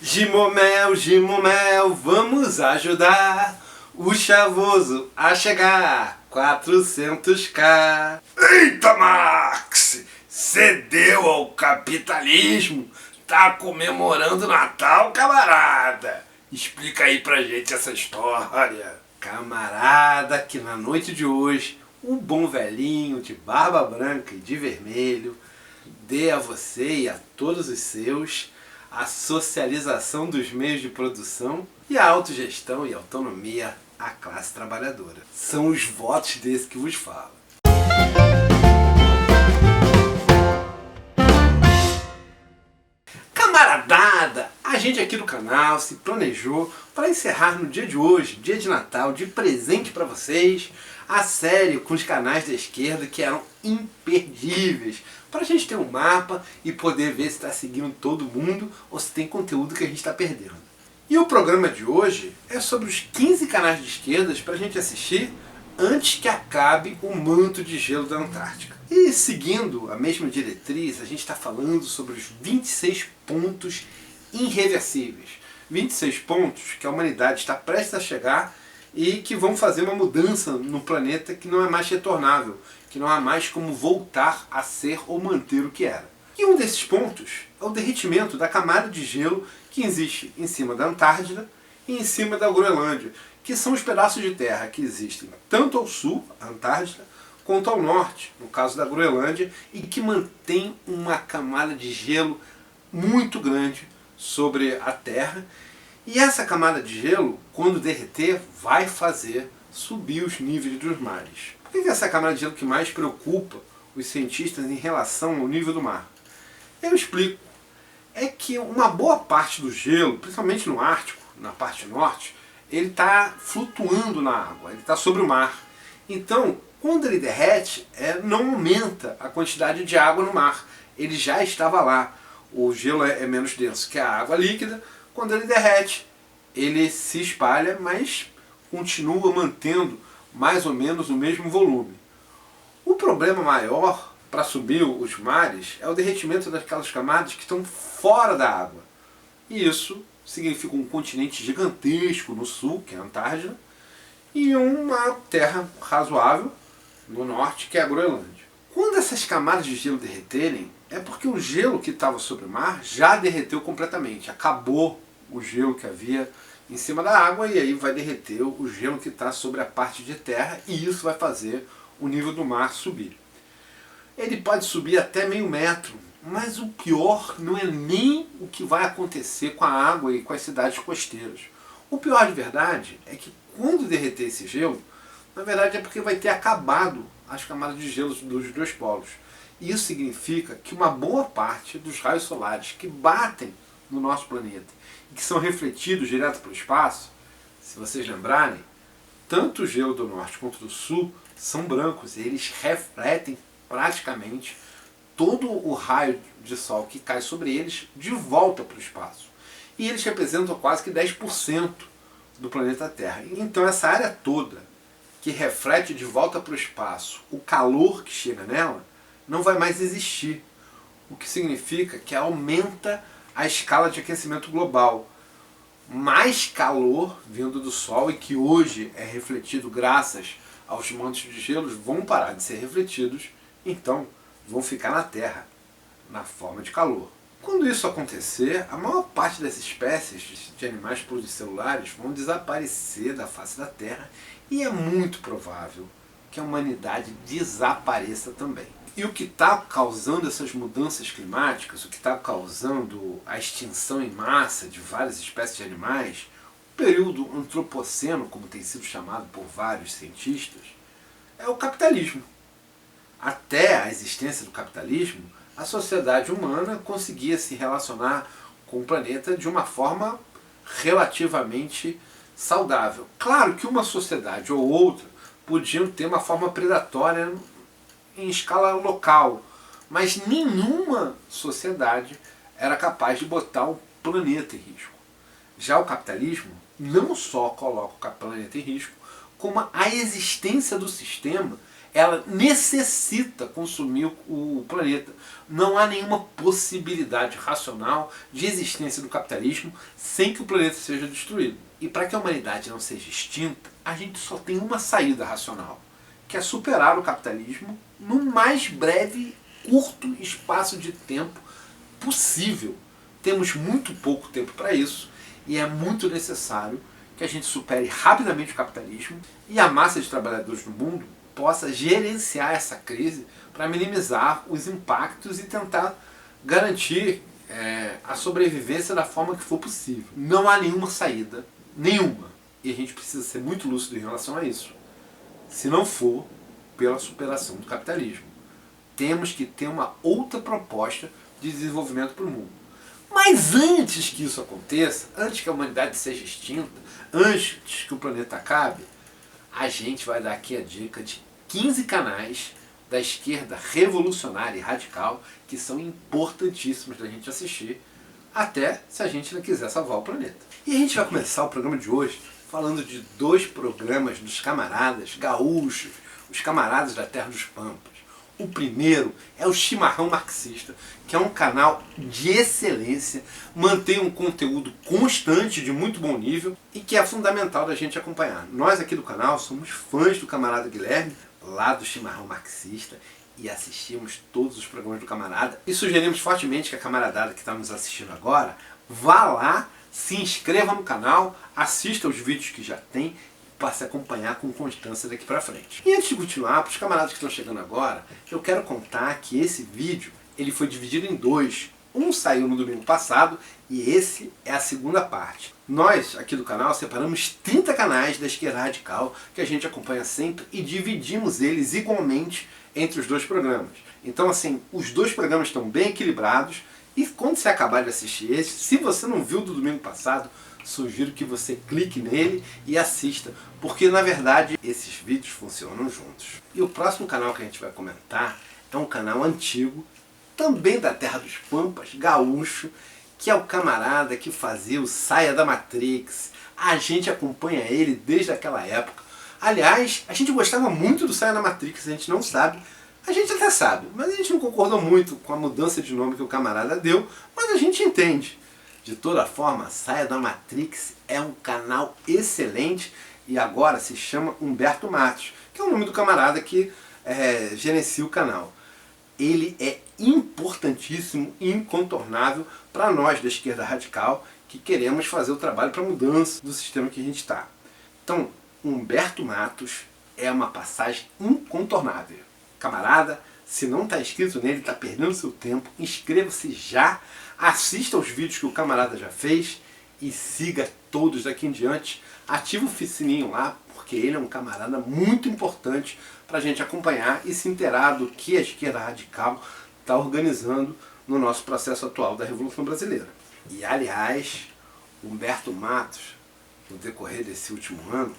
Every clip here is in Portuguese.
Gimomel, Gimomel, vamos ajudar o chavoso a chegar 400k. Eita, Max! Cedeu ao capitalismo? Tá comemorando Natal, camarada? Explica aí pra gente essa história. Camarada, que na noite de hoje, o bom velhinho de barba branca e de vermelho dê a você e a todos os seus a socialização dos meios de produção e a autogestão e autonomia à classe trabalhadora. São os votos desse que vos falo. Camaradada, a gente aqui do canal se planejou para encerrar no dia de hoje, dia de Natal, de presente para vocês, a série com os canais da esquerda que eram imperdíveis, para a gente ter um mapa e poder ver se está seguindo todo mundo ou se tem conteúdo que a gente está perdendo. E o programa de hoje é sobre os 15 canais de esquerdas para a gente assistir antes que acabe o manto de gelo da Antártica. E seguindo a mesma diretriz, a gente está falando sobre os 26 pontos irreversíveis. 26 pontos que a humanidade está prestes a chegar e que vão fazer uma mudança no planeta que não é mais retornável, que não há mais como voltar a ser ou manter o que era. E um desses pontos é o derretimento da camada de gelo que existe em cima da Antártida e em cima da Groenlândia, que são os pedaços de terra que existem tanto ao sul, a Antártida, quanto ao norte, no caso da Groenlândia, e que mantém uma camada de gelo muito grande sobre a Terra. E essa camada de gelo, quando derreter, vai fazer subir os níveis dos mares. Por que é essa camada de gelo que mais preocupa os cientistas em relação ao nível do mar? Eu explico. É que uma boa parte do gelo, principalmente no Ártico, na parte norte, ele está flutuando na água, ele está sobre o mar. Então, quando ele derrete, não aumenta a quantidade de água no mar. Ele já estava lá. O gelo é menos denso que a água líquida. Quando ele derrete, ele se espalha, mas continua mantendo mais ou menos o mesmo volume. O problema maior para subir os mares é o derretimento daquelas camadas que estão fora da água. E isso significa um continente gigantesco no sul, que é a Antártida, e uma terra razoável no norte, que é a Groenlândia. Quando essas camadas de gelo derreterem, é porque o gelo que estava sobre o mar já derreteu completamente. Acabou o gelo que havia em cima da água e aí vai derreter o gelo que está sobre a parte de terra e isso vai fazer o nível do mar subir. Ele pode subir até meio metro, mas o pior não é nem o que vai acontecer com a água e com as cidades costeiras. O pior de verdade é que quando derreter esse gelo, na verdade é porque vai ter acabado as camadas de gelo dos dois polos. Isso significa que uma boa parte dos raios solares que batem no nosso planeta e que são refletidos direto para o espaço, se vocês lembrarem, tanto o gelo do norte quanto do sul são brancos e eles refletem praticamente todo o raio de sol que cai sobre eles de volta para o espaço. E eles representam quase que 10% do planeta Terra. Então essa área toda que reflete de volta para o espaço o calor que chega nela não vai mais existir. O que significa que aumenta a escala de aquecimento global. Mais calor vindo do Sol e que hoje é refletido graças aos mantos de gelo vão parar de ser refletidos, então vão ficar na Terra, na forma de calor. Quando isso acontecer, a maior parte das espécies de animais pluricelulares vão desaparecer da face da Terra e é muito provável que a humanidade desapareça também. E o que está causando essas mudanças climáticas, o que está causando a extinção em massa de várias espécies de animais, o período antropoceno, como tem sido chamado por vários cientistas, é o capitalismo. Até a existência do capitalismo, a sociedade humana conseguia se relacionar com o planeta de uma forma relativamente saudável. Claro que uma sociedade ou outra podiam ter uma forma predatória em escala local, mas nenhuma sociedade era capaz de botar o planeta em risco. Já o capitalismo não só coloca o planeta em risco, como a existência do sistema ela necessita consumir o planeta. Não há nenhuma possibilidade racional de existência do capitalismo sem que o planeta seja destruído. E para que a humanidade não seja extinta, a gente só tem uma saída racional, que é superar o capitalismo no mais breve, curto espaço de tempo possível. Temos muito pouco tempo para isso e é muito necessário que a gente supere rapidamente o capitalismo e a massa de trabalhadores no mundo possa gerenciar essa crise para minimizar os impactos e tentar garantir a sobrevivência da forma que for possível. Não há nenhuma saída, nenhuma, e a gente precisa ser muito lúcido em relação a isso, se não for pela superação do capitalismo. Temos que ter uma outra proposta de desenvolvimento para o mundo. Mas antes que isso aconteça, antes que a humanidade seja extinta, antes que o planeta acabe, a gente vai dar aqui a dica de 15 canais da esquerda revolucionária e radical que são importantíssimos da gente assistir, até se a gente não quiser salvar o planeta. E a gente vai começar o programa de hoje falando de 2 programas dos camaradas gaúchos, os camaradas da Terra dos Pampas. O primeiro é o Chimarrão Marxista, que é um canal de excelência, mantém um conteúdo constante de muito bom nível e que é fundamental da gente acompanhar. Nós aqui do canal somos fãs do camarada Guilherme, lá do Chimarrão Marxista, e assistimos todos os programas do camarada e sugerimos fortemente que a camaradada que está nos assistindo agora vá lá, se inscreva no canal, assista os vídeos que já tem, para se acompanhar com constância daqui para frente. E antes de continuar, para os camaradas que estão chegando agora, eu quero contar que esse vídeo ele foi dividido em 2. Um saiu no domingo passado e esse é a segunda parte. Nós, aqui do canal, separamos 30 canais da esquerda radical que a gente acompanha sempre e dividimos eles igualmente entre os 2 programas. Então, assim, os 2 programas estão bem equilibrados e quando você acabar de assistir esse, se você não viu do domingo passado, sugiro que você clique nele e assista, porque na verdade esses vídeos funcionam juntos. E o próximo canal que a gente vai comentar é um canal antigo, também da Terra dos Pampas, gaúcho, que é o camarada que fazia o Saia da Matrix. A gente acompanha ele desde aquela época. Aliás, a gente gostava muito do Saia da Matrix, a gente não sabe. A gente até sabe, mas a gente não concordou muito com a mudança de nome que o camarada deu, mas a gente entende. De toda forma, Saia da Matrix é um canal excelente e agora se chama Humberto Matos, que é o nome do camarada que gerencia o canal. Ele é importantíssimo e incontornável para nós da esquerda radical que queremos fazer o trabalho para a mudança do sistema que a gente está. Então, Humberto Matos é uma passagem incontornável. Camarada, se não está inscrito nele, está perdendo seu tempo, inscreva-se já. Assista aos vídeos que o camarada já fez e siga todos daqui em diante. Ativa o sininho lá, porque ele é um camarada muito importante para a gente acompanhar e se inteirar do que a esquerda radical está organizando no nosso processo atual da Revolução Brasileira. E aliás, Humberto Matos, no decorrer desse último ano,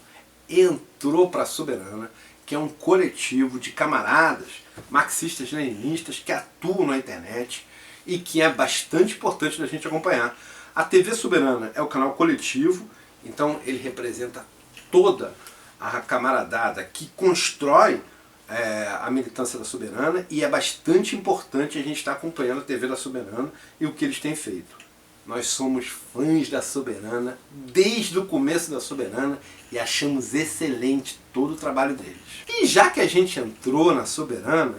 entrou para a Soberana, que é um coletivo de camaradas marxistas-leninistas que atuam na internet e que é bastante importante da gente acompanhar. A TV Soberana é o canal coletivo, então ele representa toda a camaradada que constrói a militância da Soberana e é bastante importante a gente estar acompanhando a TV da Soberana e o que eles têm feito. Nós somos fãs da Soberana desde o começo da Soberana e achamos excelente todo o trabalho deles. E já que a gente entrou na Soberana,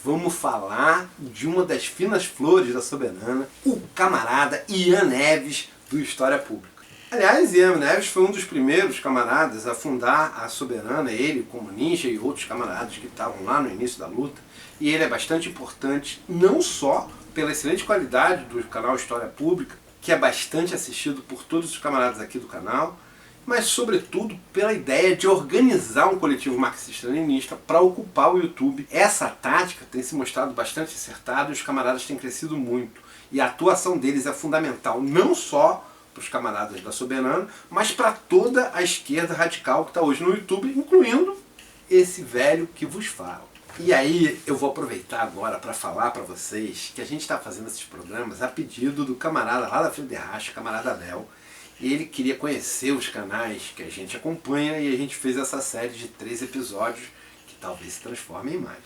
vamos falar de uma das finas flores da Soberana, o camarada Ian Neves, do História Pública. Aliás, Ian Neves foi um dos primeiros camaradas a fundar a Soberana, ele, como Ninja e outros camaradas que estavam lá no início da luta, e ele é bastante importante, não só pela excelente qualidade do canal História Pública, que é bastante assistido por todos os camaradas aqui do canal, mas sobretudo pela ideia de organizar um coletivo marxista-leninista para ocupar o YouTube. Essa tática tem se mostrado bastante acertada e os camaradas têm crescido muito. E a atuação deles é fundamental não só para os camaradas da Soberana, mas para toda a esquerda radical que está hoje no YouTube, incluindo esse velho que vos fala. E aí eu vou aproveitar agora para falar para vocês que a gente está fazendo esses programas a pedido do camarada lá da Filho de Racha, camarada Léo, e ele queria conhecer os canais que a gente acompanha e a gente fez essa série de 3 episódios que talvez se transforme em mais.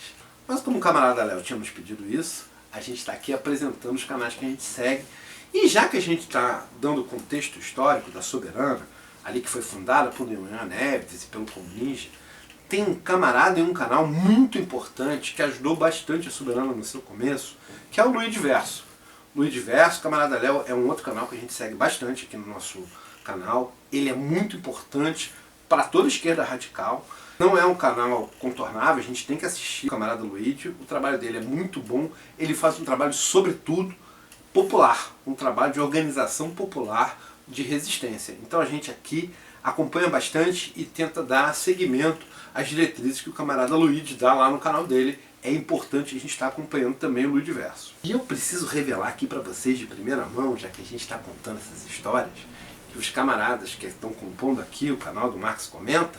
Mas como o camarada Léo tinha nos pedido isso, a gente está aqui apresentando os canais que a gente segue. E já que a gente está dando o contexto histórico da Soberana, ali que foi fundada por Ian Neves e pelo Tom Ninja, tem um camarada e um canal muito importante que ajudou bastante a Soberana no seu começo, que é o Luiz Diverso. Luiz Diverso, camarada Léo, é um outro canal que a gente segue bastante aqui no nosso canal. Ele é muito importante para toda a esquerda radical. Não é um canal contornável, a gente tem que assistir o camarada Luiz. O trabalho dele é muito bom. Ele faz um trabalho, sobretudo, popular. Um trabalho de organização popular, de resistência. Então a gente aqui acompanha bastante e tenta dar seguimento às diretrizes que o camarada Luiz dá lá no canal dele. É importante a gente estar acompanhando também o Luiz Diverso. E eu preciso revelar aqui para vocês de primeira mão, já que a gente está contando essas histórias, que os camaradas que estão compondo aqui o canal do Marcos Comenta,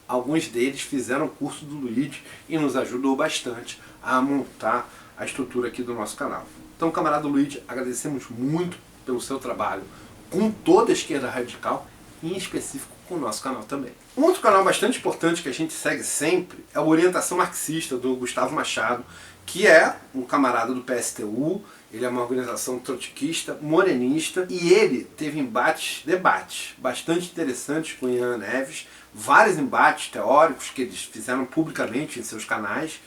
alguns deles fizeram o curso do Luiz e nos ajudou bastante a montar a estrutura aqui do nosso canal. Então, camarada Luiz, agradecemos muito pelo seu trabalho com toda a esquerda radical, e em específico com o nosso canal também. Um outro canal bastante importante que a gente segue sempre é o Orientação Marxista, do Gustavo Machado, que é um camarada do PSTU, ele é uma organização trotskista, morenista, e ele teve debates bastante interessantes com Ian Neves, vários embates teóricos que eles fizeram publicamente em seus canais,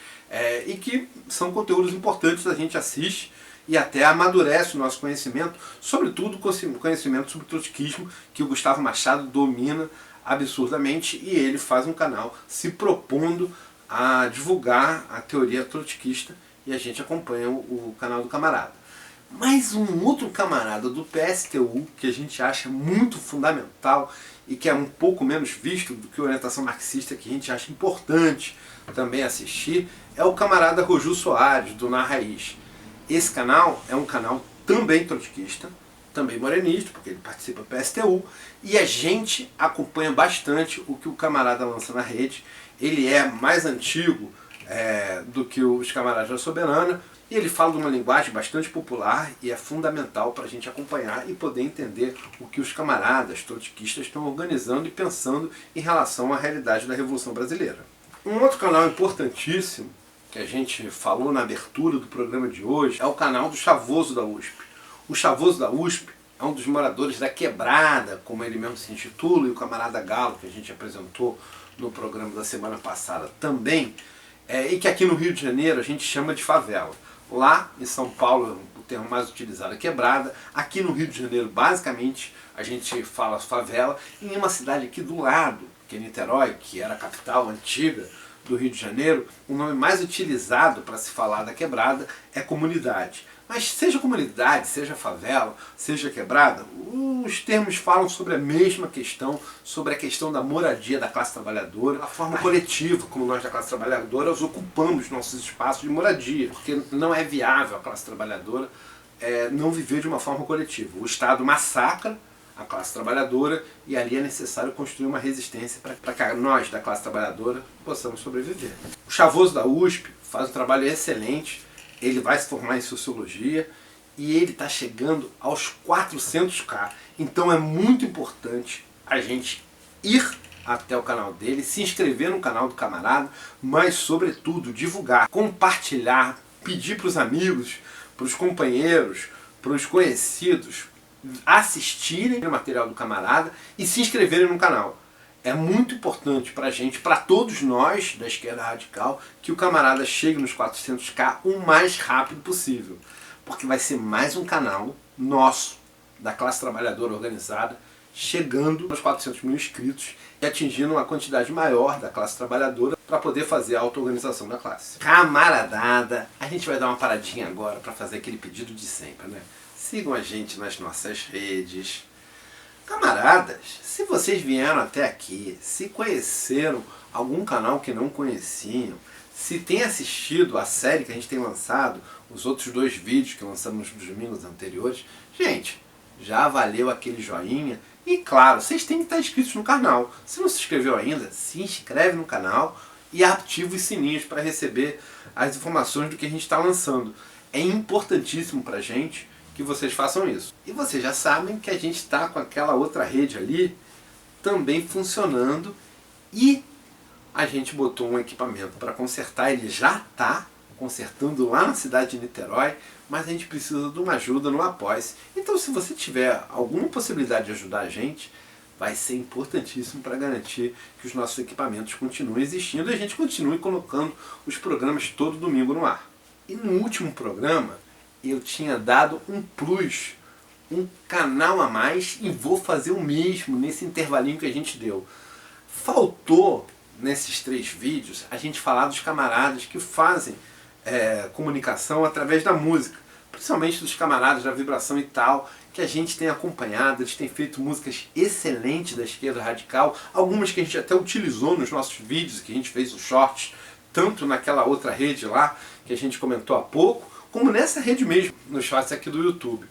e que são conteúdos importantes, a gente assiste e até amadurece o nosso conhecimento, sobretudo conhecimento sobre trotskismo, que o Gustavo Machado domina absurdamente, e ele faz um canal se propondo a divulgar a teoria trotskista, e a gente acompanha o canal do camarada. Mas um outro camarada do PSTU, que a gente acha muito fundamental e que é um pouco menos visto do que a Orientação Marxista, que a gente acha importante também assistir, é o camarada Roju Soares, do Na Raiz. Esse canal é um canal também trotskista, também morenista, porque ele participa do PSTU, e a gente acompanha bastante o que o camarada lança na rede. Ele é mais antigo do que os camaradas da Soberana, e ele fala de uma linguagem bastante popular e é fundamental para a gente acompanhar e poder entender o que os camaradas trotskistas estão organizando e pensando em relação à realidade da Revolução Brasileira. Um outro canal importantíssimo que a gente falou na abertura do programa de hoje é o canal do Chavoso da USP. O Chavoso da USP é um dos moradores da Quebrada, como ele mesmo se intitula, e o camarada Galo, que a gente apresentou no programa da semana passada também, e que aqui no Rio de Janeiro a gente chama de favela. Lá em São Paulo o termo mais utilizado é quebrada, aqui no Rio de Janeiro basicamente a gente fala favela, e em uma cidade aqui do lado, que é Niterói, que era a capital antiga do Rio de Janeiro, o nome mais utilizado para se falar da quebrada é comunidade. Mas seja comunidade, seja favela, seja quebrada, os termos falam sobre a mesma questão, sobre a questão da moradia da classe trabalhadora, a forma coletiva como nós da classe trabalhadora ocupamos nossos espaços de moradia, porque não é viável a classe trabalhadora não viver de uma forma coletiva. O Estado massacra a classe trabalhadora e ali é necessário construir uma resistência para que nós da classe trabalhadora possamos sobreviver. O Chavoso da USP faz um trabalho excelente, ele vai se formar em Sociologia e ele está chegando aos 400k, então é muito importante a gente ir até o canal dele, se inscrever no canal do camarada, mas sobretudo divulgar, compartilhar, pedir para os amigos, para os companheiros, para os conhecidos assistirem o material do camarada e se inscreverem no canal. É muito importante para a gente, para todos nós da esquerda radical, que o camarada chegue nos 400k o mais rápido possível, porque vai ser mais um canal nosso, da classe trabalhadora organizada, chegando aos 400 mil inscritos e atingindo uma quantidade maior da classe trabalhadora para poder fazer a auto-organização da classe. Camaradada, a gente vai dar uma paradinha agora para fazer aquele pedido de sempre, né? Sigam a gente nas nossas redes. Camaradas, se vocês vieram até aqui, se conheceram algum canal que não conheciam, se tem assistido a série que a gente tem lançado, os outros 2 vídeos que lançamos nos domingos anteriores, gente, já valeu aquele joinha. E claro, vocês têm que estar inscritos no canal. Se não se inscreveu ainda, se inscreve no canal e ativa os sininhos para receber as informações do que a gente está lançando. É importantíssimo para a gente que vocês façam isso. E vocês já sabem que a gente está com aquela outra rede ali também funcionando, e a gente botou um equipamento para consertar, ele já está consertando lá na cidade de Niterói, mas a gente precisa de uma ajuda no Apoia-se. Então, se você tiver alguma possibilidade de ajudar a gente, vai ser importantíssimo para garantir que os nossos equipamentos continuem existindo e a gente continue colocando os programas todo domingo no ar. E no último programa eu tinha dado um plus, um canal a mais, e vou fazer o mesmo nesse intervalinho que a gente deu. Faltou nesses 3 vídeos a gente falar dos camaradas que fazem comunicação através da música, principalmente dos camaradas da Vibração e Tal, que a gente tem acompanhado. Eles têm feito músicas excelentes da esquerda radical, algumas que a gente até utilizou nos nossos vídeos, que a gente fez os shorts, tanto naquela outra rede lá, que a gente comentou há pouco, como nessa rede mesmo, nos shorts aqui do YouTube.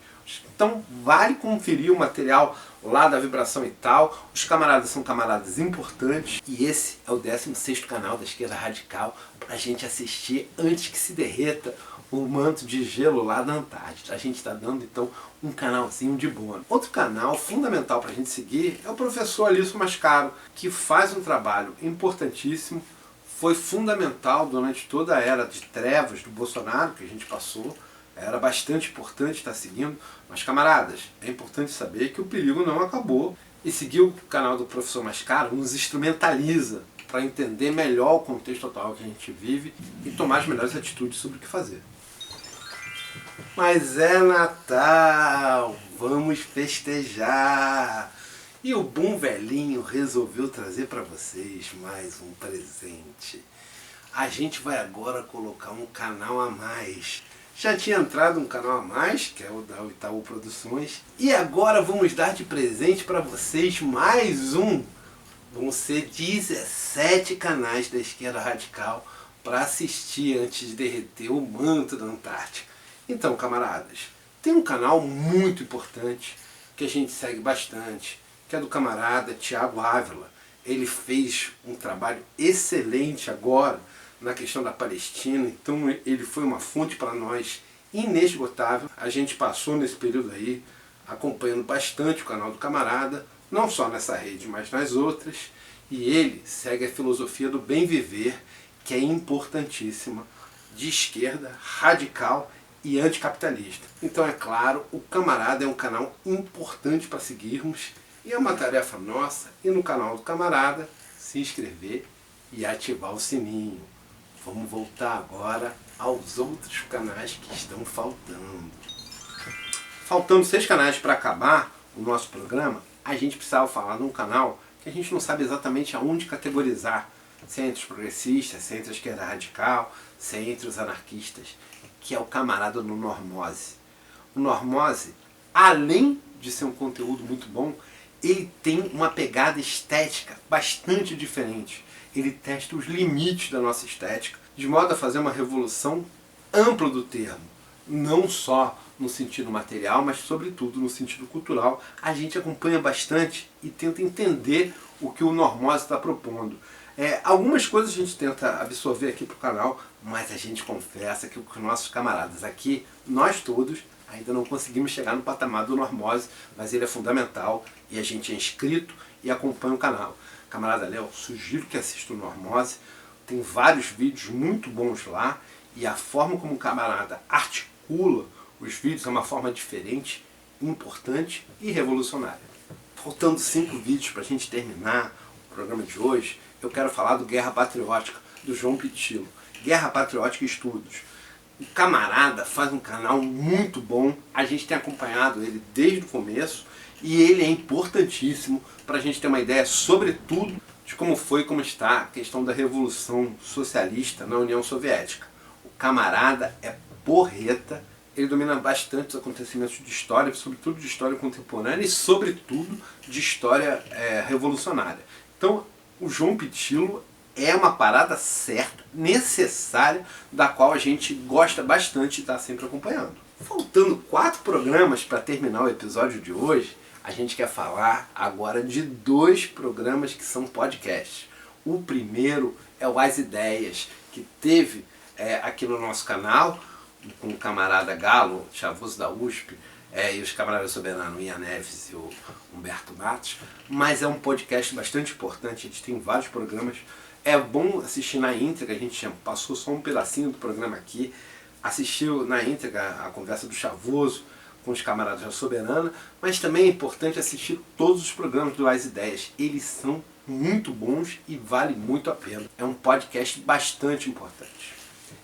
Então vale conferir o material lá da Vibração e Tal. Os camaradas são camaradas importantes e esse é o 16º canal da esquerda radical para a gente assistir antes que se derreta o manto de gelo lá da Antártida. A gente está dando então um canalzinho de bônus. Outro canal fundamental para a gente seguir é o professor Alisson Mascaro, que faz um trabalho importantíssimo, foi fundamental durante toda a era de trevas do Bolsonaro que a gente passou. Era bastante importante estar seguindo, mas camaradas, é importante saber que o perigo não acabou, e seguir o canal do professor Mascaro nos instrumentaliza para entender melhor o contexto atual que a gente vive e tomar as melhores atitudes sobre o que fazer. Mas é Natal, vamos festejar! E o bom velhinho resolveu trazer para vocês mais um presente. A gente vai agora colocar um canal a mais. Já tinha entrado um canal a mais, que é o da Itaú Produções, e agora vamos dar de presente para vocês mais um. Vão ser 17 canais da esquerda radical para assistir antes de derreter o manto da Antártica. Então, camaradas, tem um canal muito importante que a gente segue bastante, que é do camarada Thiago Ávila. Ele fez um trabalho excelente agora na questão da Palestina, então ele foi uma fonte para nós inesgotável. A gente passou nesse período aí acompanhando bastante o canal do camarada, não só nessa rede, mas nas outras, e ele segue a filosofia do bem viver, que é importantíssima, de esquerda, radical e anticapitalista. Então, é claro, o camarada é um canal importante para seguirmos, e é uma tarefa nossa ir no canal do camarada, se inscrever e ativar o sininho. Vamos voltar agora aos outros canais que estão faltando. Faltando 6 canais para acabar o nosso programa, a gente precisava falar de um canal que a gente não sabe exatamente aonde categorizar. Se é entre os progressistas, se é entre a esquerda radical, se é entre os anarquistas, que é o camarada do Normose. O Normose, além de ser um conteúdo muito bom, ele tem uma pegada estética bastante diferente. Ele testa os limites da nossa estética, de modo a fazer uma revolução ampla do termo. Não só no sentido material, mas sobretudo no sentido cultural. A gente acompanha bastante e tenta entender o que o Normose está propondo. Algumas coisas a gente tenta absorver aqui para o canal, mas a gente confessa que os nossos camaradas aqui, nós todos, ainda não conseguimos chegar no patamar do Normose, mas ele é fundamental e a gente é inscrito e acompanha o canal. Camarada Léo, sugiro que assista o Normose, tem vários vídeos muito bons lá e a forma como o camarada articula os vídeos é uma forma diferente, importante e revolucionária. Faltando 5 vídeos para a gente terminar o programa de hoje, eu quero falar do Guerra Patriótica, do João Pitillo. Guerra Patriótica Estudos. O camarada faz um canal muito bom, a gente tem acompanhado ele desde o começo e ele é importantíssimo para a gente ter uma ideia, sobretudo, de como foi e como está a questão da Revolução Socialista na União Soviética. O camarada é porreta, ele domina bastante os acontecimentos de história, sobretudo de história contemporânea e sobretudo de história revolucionária. Então, o João Pitillo é uma parada certa, necessária, da qual a gente gosta bastante de estar sempre acompanhando. Faltando 4 programas para terminar o episódio de hoje, a gente quer falar agora de 2 programas que são podcasts. O primeiro é o As Ideias, que teve aqui no nosso canal, com o camarada Galo, chavoso da USP, e os camaradas soberanos, Ian Neves e o Humberto Matos, mas é um podcast bastante importante, a gente tem vários programas. É bom assistir na íntegra, a gente já passou só um pedacinho do programa aqui, assistiu na íntegra a conversa do Chavoso com os camaradas da Soberana, mas também é importante assistir todos os programas do As Ideias. Eles são muito bons e vale muito a pena. É um podcast bastante importante.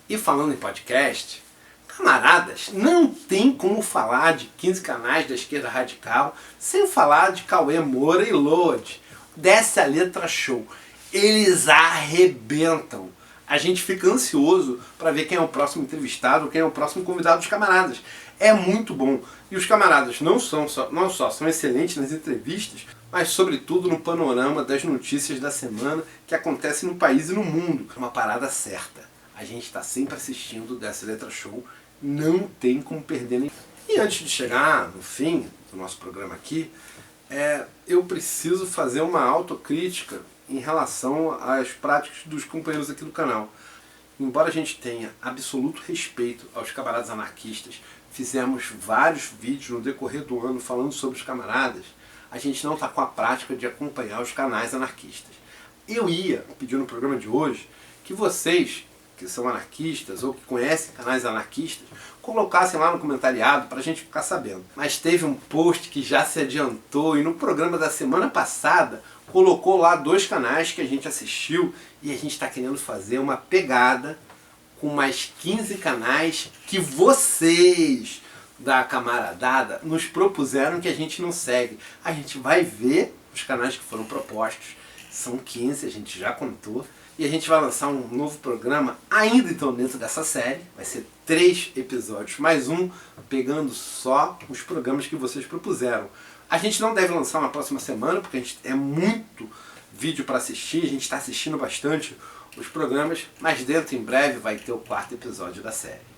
E falando em podcast, camaradas, não tem como falar de 15 canais da esquerda radical sem falar de Cauê Moura e Lorde. Desce a letra show. Eles arrebentam. A gente fica ansioso para ver quem é o próximo entrevistado, quem é o próximo convidado dos camaradas. É muito bom. E os camaradas não só são excelentes nas entrevistas, mas sobretudo no panorama das notícias da semana que acontecem no país e no mundo. É uma parada certa. A gente está sempre assistindo Desce a Letra Show. Não tem como perder nem... E antes de chegar no fim do nosso programa aqui, eu preciso fazer uma autocrítica em relação às práticas dos companheiros aqui do canal. Embora a gente tenha absoluto respeito aos camaradas anarquistas, fizemos vários vídeos no decorrer do ano falando sobre os camaradas, a gente não está com a prática de acompanhar os canais anarquistas. Eu ia pedir no programa de hoje que vocês, que são anarquistas ou que conhecem canais anarquistas, colocassem lá no comentariado para a gente ficar sabendo. Mas teve um post que já se adiantou e no programa da semana passada colocou lá 2 canais que a gente assistiu e a gente está querendo fazer uma pegada com mais 15 canais que vocês da camaradada nos propuseram que a gente não segue. A gente vai ver os canais que foram propostos, são 15, a gente já contou, e a gente vai lançar um novo programa ainda então dentro dessa série. Vai ser 3 episódios mais um, pegando só os programas que vocês propuseram. A gente não deve lançar na próxima semana, porque a gente é muito vídeo para assistir, a gente está assistindo bastante os programas, mas dentro em breve vai ter o 4º episódio da série.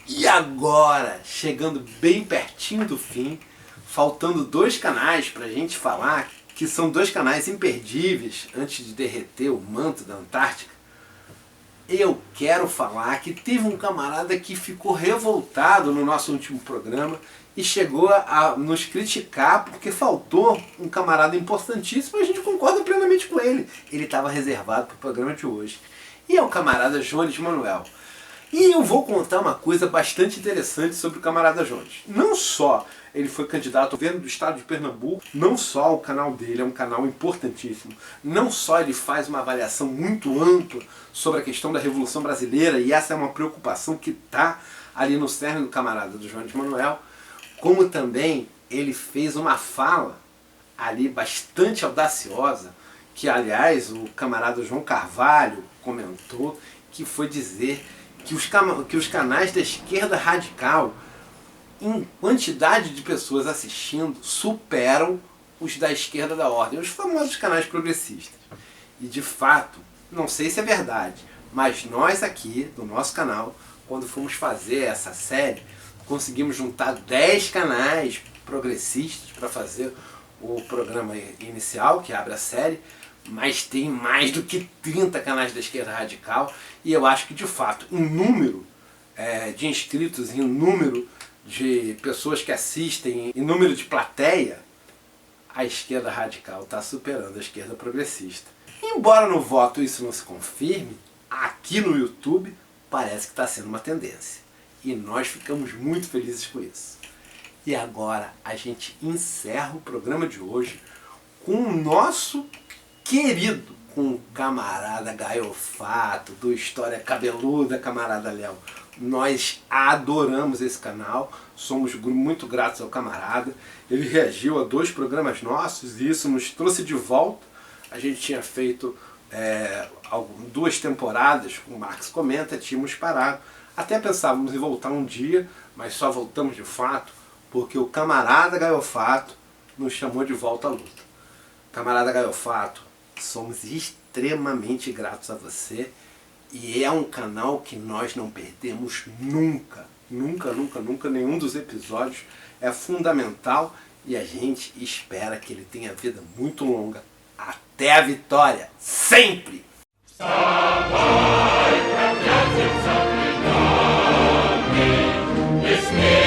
E agora, chegando bem pertinho do fim, faltando 2 canais para a gente falar, que são 2 canais imperdíveis antes de derreter o manto da Antártica, eu quero falar que teve um camarada que ficou revoltado no nosso último programa e chegou a nos criticar porque faltou um camarada importantíssimo e a gente concorda plenamente com ele. Ele estava reservado para o programa de hoje. E é o camarada Jones Manuel. E eu vou contar uma coisa bastante interessante sobre o camarada Jones. Não só ele foi candidato ao governo do estado de Pernambuco, não só o canal dele é um canal importantíssimo, não só ele faz uma avaliação muito ampla sobre a questão da Revolução Brasileira, e essa é uma preocupação que está ali no cerne do camarada do Jones Manuel, como também ele fez uma fala ali bastante audaciosa, que aliás o camarada João Carvalho comentou, que foi dizer que os canais da esquerda radical, em quantidade de pessoas assistindo, superam os da esquerda da ordem, os famosos canais progressistas. E de fato, não sei se é verdade, mas nós aqui, do nosso canal, quando fomos fazer essa série, conseguimos juntar 10 canais progressistas para fazer o programa inicial, que abre a série, mas tem mais do que 30 canais da esquerda radical, e eu acho que de fato, em número de inscritos, em número de pessoas que assistem, em número de plateia, a esquerda radical está superando a esquerda progressista. Embora no voto isso não se confirme, aqui no YouTube parece que está sendo uma tendência. E nós ficamos muito felizes com isso. E agora a gente encerra o programa de hoje com o nosso querido, com o camarada Gaiofato, do História Cabeluda, camarada Léo. Nós adoramos esse canal, somos muito gratos ao camarada. Ele reagiu a 2 programas nossos e isso nos trouxe de volta. A gente tinha feito 2 temporadas com o Marx Comenta, tínhamos parado. Até pensávamos em voltar um dia, mas só voltamos de fato porque o camarada Gaiofato nos chamou de volta à luta. Camarada Gaiofato, somos extremamente gratos a você e é um canal que nós não perdemos nunca. Nunca, nunca, nunca. Nenhum dos episódios é fundamental e a gente espera que ele tenha vida muito longa. Até a vitória! Sempre! It's me.